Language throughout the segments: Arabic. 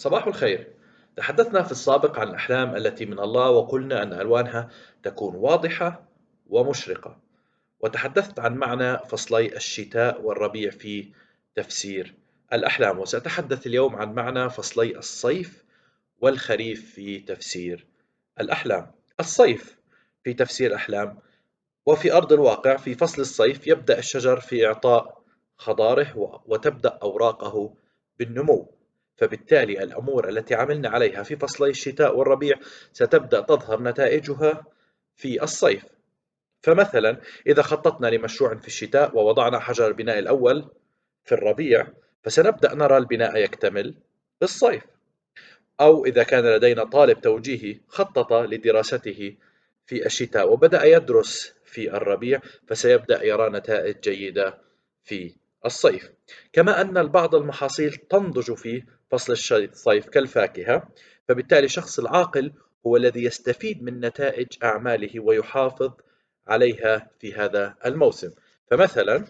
صباح الخير. تحدثنا في السابق عن الأحلام التي من الله، وقلنا أن ألوانها تكون واضحة ومشرقة، وتحدثت عن معنى فصلي الشتاء والربيع في تفسير الأحلام، وسأتحدث اليوم عن معنى فصلي الصيف والخريف في تفسير الأحلام. الصيف في تفسير الأحلام، وفي أرض الواقع في فصل الصيف يبدأ الشجر في إعطاء خضاره وتبدأ أوراقه بالنمو، فبالتالي الأمور التي عملنا عليها في فصلي الشتاء والربيع ستبدأ تظهر نتائجها في الصيف. فمثلا إذا خططنا لمشروع في الشتاء ووضعنا حجر البناء الأول في الربيع، فسنبدأ نرى البناء يكتمل في الصيف. أو إذا كان لدينا طالب توجيهي خطط لدراسته في الشتاء وبدأ يدرس في الربيع، فسيبدأ يرى نتائج جيدة في الصيف. كما أن بعض المحاصيل تنضج في فصل الصيف كالفاكهة، فبالتالي الشخص العاقل هو الذي يستفيد من نتائج أعماله ويحافظ عليها في هذا الموسم. فمثلا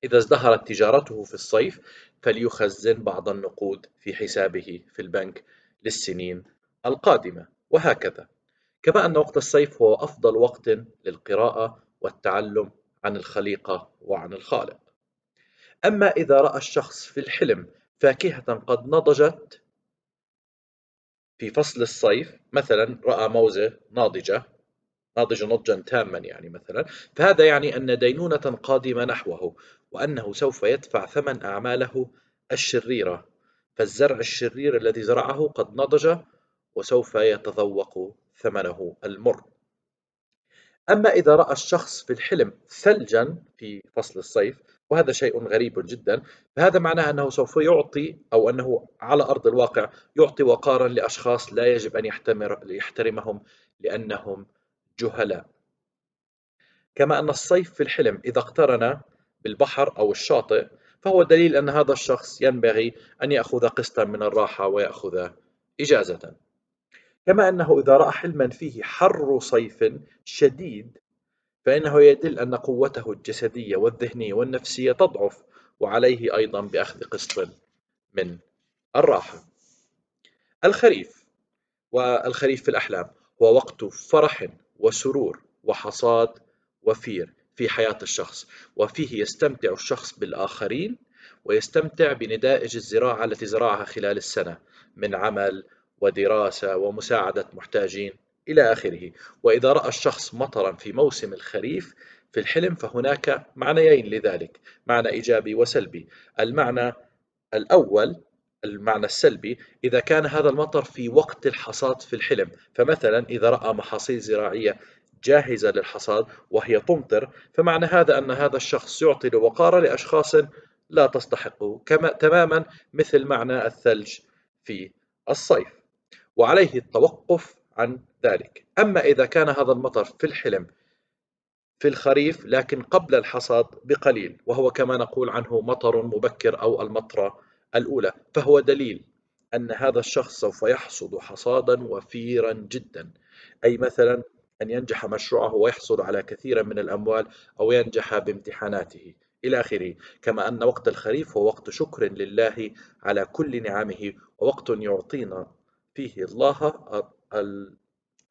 إذا ازدهرت تجارته في الصيف، فليخزن بعض النقود في حسابه في البنك للسنين القادمة، وهكذا. كما أن وقت الصيف هو أفضل وقت للقراءة والتعلم عن الخليقة وعن الخالق. أما إذا رأى الشخص في الحلم فاكهة قد نضجت في فصل الصيف، مثلا رأى موزة ناضجة نضجا تاما يعني مثلا، فهذا يعني أن دينونة قادمة نحوه، وأنه سوف يدفع ثمن أعماله الشريرة. فالزرع الشرير الذي زرعه قد نضج وسوف يتذوق ثمنه المر. أما إذا رأى الشخص في الحلم ثلجا في فصل الصيف، وهذا شيء غريب جدا، فهذا معناه أنه سوف يعطي، أو أنه على أرض الواقع يعطي وقارا لأشخاص لا يجب أن يحترمهم لأنهم جهلاء. كما أن الصيف في الحلم إذا اقترن بالبحر أو الشاطئ، فهو دليل أن هذا الشخص ينبغي أن يأخذ قسطا من الراحة ويأخذ إجازة. كما أنه إذا رأى حلما فيه حر صيف شديد، فإنه يدل أن قوته الجسدية والذهنية والنفسية تضعف، وعليه أيضا بأخذ قسط من الراحة. الخريف، والخريف في الأحلام هو وقت فرح وسرور وحصاد وفير في حياة الشخص، وفيه يستمتع الشخص بالآخرين ويستمتع بنتائج الزراعة التي زرعها خلال السنة من عمل ودراسة ومساعدة محتاجين إلى آخره. وإذا رأى الشخص مطرا في موسم الخريف في الحلم، فهناك معنيين لذلك، معنى إيجابي وسلبي. المعنى الأول، المعنى السلبي، إذا كان هذا المطر في وقت الحصاد في الحلم، فمثلا إذا رأى محاصيل زراعية جاهزة للحصاد وهي تمطر، فمعنى هذا أن هذا الشخص يعطي وقارا لأشخاص لا تستحقه، كما تماما مثل معنى الثلج في الصيف، وعليه التوقف عن ذلك. أما إذا كان هذا المطر في الحلم في الخريف لكن قبل الحصاد بقليل، وهو كما نقول عنه مطر مبكر أو المطرة الأولى، فهو دليل أن هذا الشخص سوف يحصد حصادا وفيرا جدا، أي مثلا أن ينجح مشروعه ويحصل على كثير من الأموال، أو ينجح بامتحاناته إلى آخره. كما أن وقت الخريف هو وقت شكر لله على كل نعمه، ووقت يعطينا فيه الله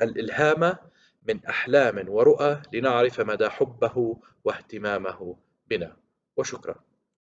الإلهام من أحلام ورؤى لنعرف مدى حبه واهتمامه بنا. وشكرا.